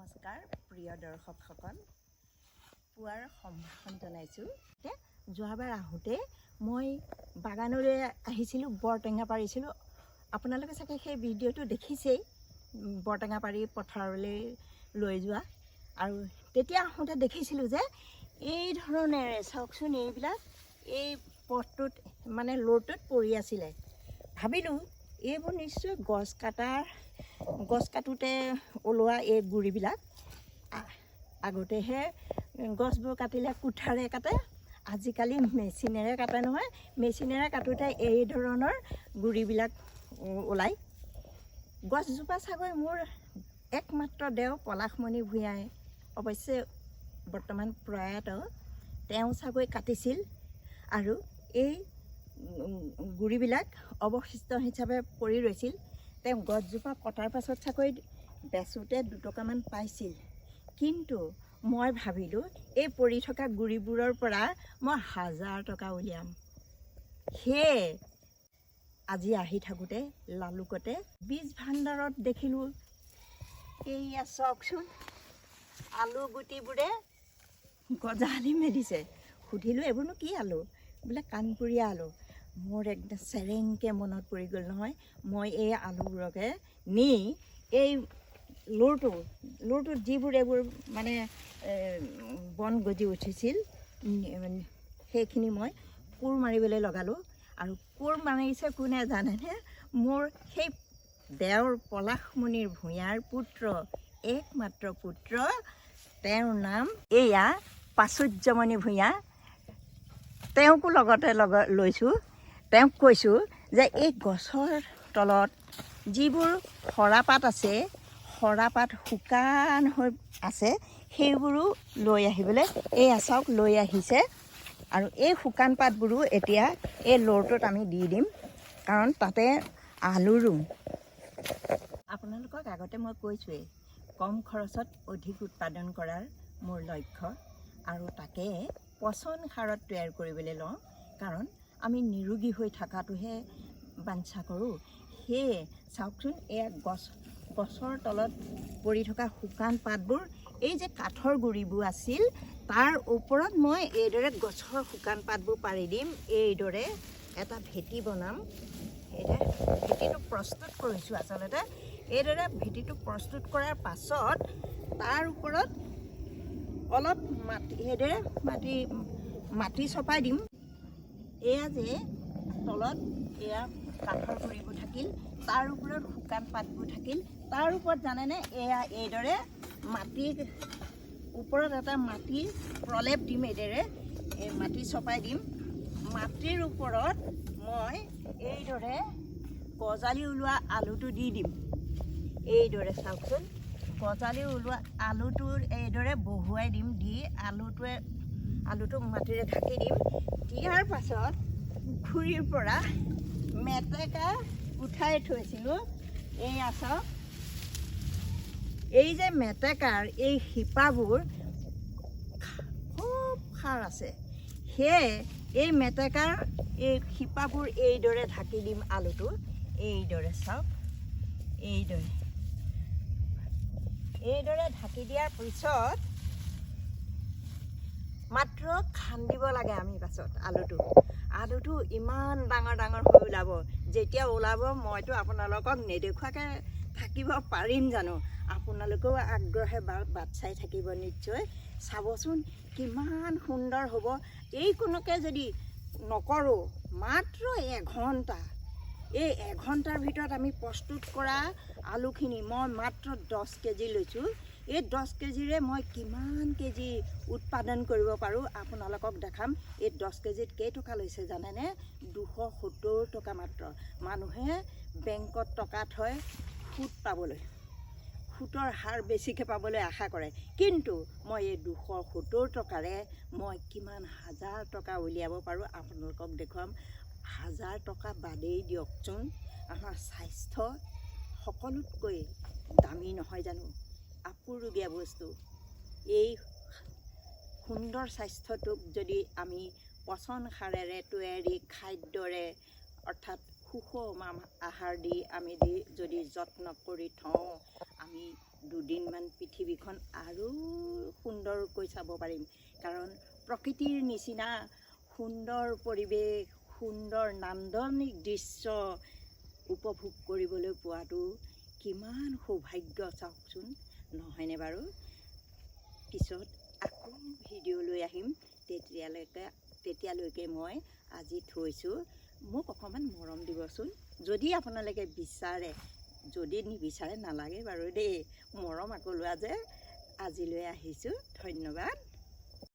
নমস্কাৰ প্ৰিয় দৰ্শকসকল, পুৱাৰ সম্ভাষণ জনাইছোঁ। যোৱাবাৰ আহোঁতে মই বাগানলৈ আহিছিলোঁ, বৰটেঙা পাৰিছিলোঁ। আপোনালোকে চাগে সেই ভিডিঅ'টো দেখিছেই, বৰটেঙা পাৰি পথাৰলৈ লৈ যোৱা। আৰু তেতিয়া আহোঁতে দেখিছিলোঁ যে এই ধৰণেৰে চাওকচোন, এইবিলাক এই পথটোত মানে ল'ৰটোত পৰি আছিলে। ভাবিলোঁ এইবোৰ নিশ্চয় গছ কাটোতে ওলোৱা এই গুৰিবিলাক। আগতেহে গছবোৰ কাটিলে কুঠাৰে কাটে, আজিকালি মেচিনেৰে কাটে নহয়। মেচিনেৰে কাটোতে এই ধৰণৰ গুৰিবিলাক ওলায়। গছজোপা চাগৈ মোৰ একমাত্ৰ দেও পলাশমণি ভূঞাই, অৱশ্যে বৰ্তমান প্ৰয়াত, তেওঁ চাগৈ কাটিছিল। আৰু এই গুৰিবিলাক অৱশিষ্ট হিচাপে পৰি ৰৈছিল। তেওঁ গছজোপা কটাৰ পাছত চাগৈ বেচোঁতে 2 টকামান পাইছিল। কিন্তু মই ভাবিলোঁ এই পৰি থকা গুৰিবোৰৰ পৰা মই 1000 টকা উলিয়াম। সেয়ে আজি আহি থাকোঁতে লালুকতে বীজ ভাণ্ডাৰত দেখিলোঁ, এইয়া চাওকচোন, আলু গুটিবোৰে গজালি মেলিছে। সুধিলোঁ এইবোৰনো কি আলু? বোলে কাণপুৰীয়া আলু। মোৰ একদম চেৰেংকৈ মনত পৰি গ'ল নহয়। মই এই আলুবোৰকে নি এই ল'ৰটোত যিবোৰ এইবোৰ মানে বন গজি উঠিছিল, সেইখিনি মই কোৰ মাৰিবলৈ লগালোঁ। আৰু কোৰ মাৰিছে কোনে জানেনে? মোৰ সেই দেওৰ পলাশমণিৰ ভূঞাৰ পুত্ৰ, একমাত্ৰ পুত্ৰ। তেওঁৰ নাম এয়া প্ৰাচুৰ্যমণি ভূঞা। তেওঁকো লগতে লৈছোঁ। তেওঁক কৈছোঁ যে এই গছৰ তলত যিবোৰ সৰাপাত আছে, সৰাপাত শুকান হৈ আছে, সেইবোৰো লৈ আহিবলৈ। এয়া চাওক, লৈ আহিছে। আৰু এই শুকান পাতবোৰো এতিয়া এই ল'ৰটোত আমি দি দিম, কাৰণ তাতে আলু ৰুম। আপোনালোকক আগতে মই কৈছোঁৱেই, কম খৰচত অধিক উৎপাদন কৰাৰ মোৰ লক্ষ্য। আৰু তাকে পচন সাৰত তৈয়াৰ কৰিবলৈ লওঁ, কাৰণ আমি নিৰোগী হৈ থকাটোহে বাঞ্ছা কৰোঁ। সেয়ে চাওকচোন, এয়া গছৰ তলত পৰি থকা শুকান পাতবোৰ, এই যে কাঠৰ গুৰিবোৰ আছিল, তাৰ ওপৰত মই এইদৰে গছৰ শুকান পাতবোৰ পাৰি দিম। এইদৰে এটা ভেটি বনাম। এতিয়া ভেটিটো প্ৰস্তুত কৰিছোঁ। আচলতে এইদৰে ভেটিটো প্ৰস্তুত কৰাৰ পাছত তাৰ ওপৰত অলপ এইদৰে মাটি চপাই দিম। এয়া যে তলত এয়া কাঠৰ গুৰিবোৰ থাকিল, তাৰ ওপৰত শুকান পাতবোৰ থাকিল, তাৰ ওপৰত জানেনে, এয়া এইদৰে মাটিৰ ওপৰত এটা মাটিৰ প্ৰলেপ দিম। এইদৰে মাটি চপাই দিম। মাটিৰ ওপৰত মই এইদৰে গজালি ওলোৱা আলুটো দি দিম। এইদৰে চাওকচোন, গজালি ওলোৱা আলুটোৰ এইদৰে বহুৱাই দিম। দি আলুটোক মাটিৰে ঢাকি দিম। দিয়াৰ পাছত পুখুৰীৰ পৰা মেটেকা উঠাই থৈছিলোঁ। এয়া চাওক, এই যে মেটেকাৰ এই শিপাবোৰ খুব সাৰ আছে। সেয়ে এই মেটেকাৰ এই শিপাবোৰ এইদৰে ঢাকি দিম আলুটো। এইদৰে চাওক, এইদৰে ঢাকি দিয়াৰ পিছত মাত্ৰ খান্দিব লাগে আমি। পাছত আলুটো ইমান ডাঙৰ ডাঙৰ হৈ ওলাব। যেতিয়া ওলাব, মইতো আপোনালোকক নেদেখুৱাকৈ থাকিব পাৰিম জানো? আপোনালোকেও আগ্ৰহে বাট চাই থাকিব নিশ্চয়। চাবচোন কিমান সুন্দৰ হ'ব। এইকণকে যদি নকৰোঁ, মাত্ৰ 1 ঘণ্টা, এই 1 ঘণ্টাৰ ভিতৰত আমি প্ৰস্তুত কৰা আলুখিনি মই মাত্ৰ 10 কেজি লৈছোঁ। এই 10 কেজিৰে মই কিমান কেজি উৎপাদন কৰিব পাৰোঁ আপোনালোকক দেখাম। এই 10 কেজিত কেইটকা লৈছে জানেনে? 270 টকা মাত্ৰ। মানুহে বেংকত টকা থয় সুত পাবলৈ, সুতৰ হাৰ বেছিকৈ পাবলৈ আশা কৰে। কিন্তু মই এই 270 টকাৰে মই কিমান 1000 টকা উলিয়াব পাৰোঁ আপোনালোকক দেখুৱাম। 1000 টকা বাদেই দিয়কচোন, আমাৰ স্বাস্থ্য সকলোতকৈ দামী নহয় জানো? আপুৰুগীয়া বস্তু। এই সুন্দৰ স্বাস্থ্যটোক যদি আমি পচন সাৰেৰে তৈয়াৰী খাদ্যৰে, অৰ্থাৎ সুষম আহাৰ দি আমি যদি যত্ন কৰি থওঁ, আমি দুদিনমান পৃথিৱীখন আৰু সুন্দৰকৈ চাব পাৰিম। কাৰণ প্ৰকৃতিৰ নিচিনা সুন্দৰ পৰিৱেশ, সুন্দৰ নান্দনিক দৃশ্য উপভোগ কৰিবলৈ পোৱাটো কিমান সৌভাগ্য চাওকচোন, নহয়নে বাৰু? পিছত আকৌ ভিডিঅ' লৈ আহিম। তেতিয়ালৈকে মই আজি থৈছোঁ। মোক অকণমান মৰম দিবচোন, যদি আপোনালোকে বিচাৰে। যদি নিবিচাৰে নালাগে বাৰু দেই, মৰম আকৌ লোৱা যে। আজিলৈ আহিছোঁ, ধন্যবাদ।